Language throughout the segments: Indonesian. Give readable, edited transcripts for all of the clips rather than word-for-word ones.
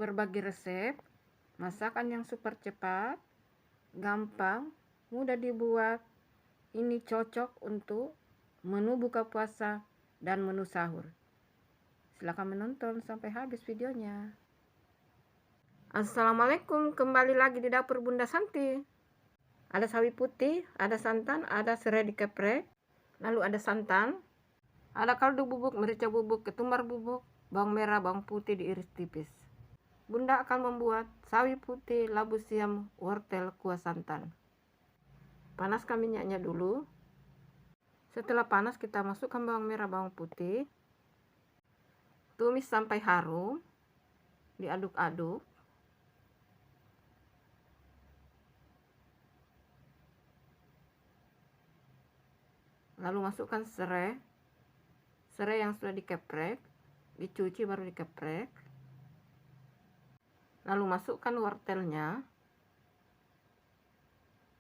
berbagi resep, masakan yang super cepat, gampang, mudah dibuat. Ini cocok untuk menu buka puasa dan menu sahur. Silakan menonton sampai habis videonya. Assalamualaikum, kembali lagi di dapur Bunda Santi. Ada sawi putih, ada santan, ada serai dikeprek, lalu ada santan, ada kaldu bubuk, merica bubuk, ketumbar bubuk, bawang merah, bawang putih diiris tipis. Bunda akan membuat sawi putih, labu siam, wortel, kuah santan. Panaskan minyaknya dulu. Setelah panas kita masukkan bawang merah, bawang putih. Tumis sampai harum. Diaduk-aduk. Lalu masukkan serai. Serai yang sudah dikeprek, dicuci baru dikeprek. Lalu masukkan wortelnya.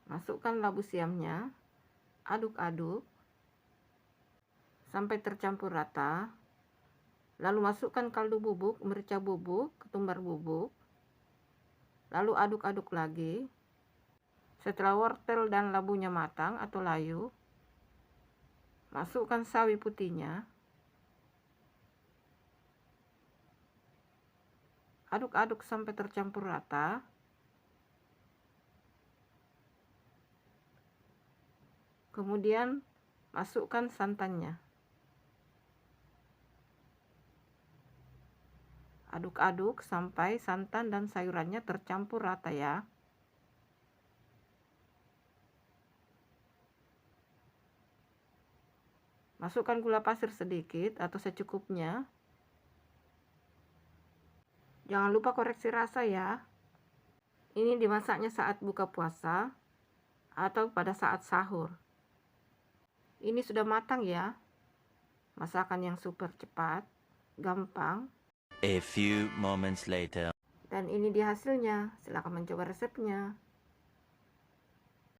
Masukkan labu siamnya. Aduk-aduk sampai tercampur rata. Lalu masukkan kaldu bubuk, merica bubuk, ketumbar bubuk. Lalu aduk-aduk lagi. Setelah wortel dan labunya matang atau layu, masukkan sawi putihnya. Aduk-aduk sampai tercampur rata. Kemudian masukkan santannya. Aduk-aduk sampai santan dan sayurannya tercampur rata ya. Masukkan gula pasir sedikit atau secukupnya. Jangan lupa koreksi rasa ya. Ini dimasaknya saat buka puasa atau pada saat sahur. Ini sudah matang ya. Masakan yang super cepat, gampang. A few moments later. Dan ini dia hasilnya. Silakan mencoba resepnya.